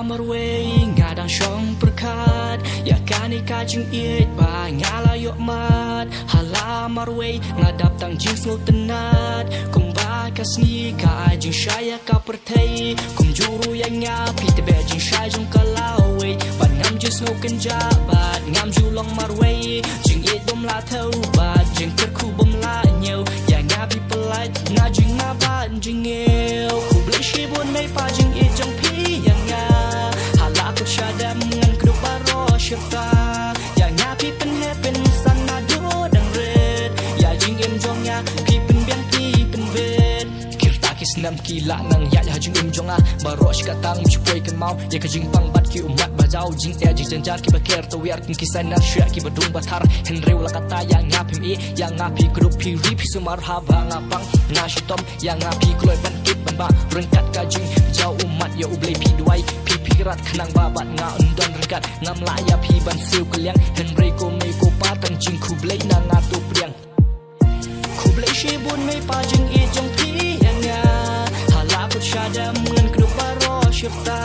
marway ngadang syong perkat ya kani kajing it ba ngala yok mat hala marway ngadap tang jing snow tenat kum ba kasni ka jing shaya ka perthai kum juru yang ngapi te be jing shai jong kalawe ban ngam jing snow kenja ba ngam julong marway jing it dom la thau ba jing ter khu bom la nhiều ya ngapi pelai nga jing na ba jing eu khu ble shi bon mai pa jing it jong pi yang nga hala ku shadam ngan kru baro shifta ya ngapi pen he pen san na do dang red ya jing em jong ya pi pen biang pi pen vet kirta kisnam kila nang ya ya jing em jong a baro shka tang chupoi kan mau ya ka jing pang bat ki umat bajau jing e jing janjar ki baker to wer kin kisan na shya ki badung bathar hen rew la kata ya ngapi e ya ngapi group pi ri pi sumar ha ba ngapang na shitom ya ngapi kloi ban kit ban ba rengkat ka jing jau umat ya ublei pi duai pi pirat khnang babat nga undon rengkat ngam la ya pi ban siu kelyang hen rei ko me ko patang jing khu blei na nga tu priang khu blei shi bun me pa jing e jong pi yang nga hala ku shadam ngan kru baro shifta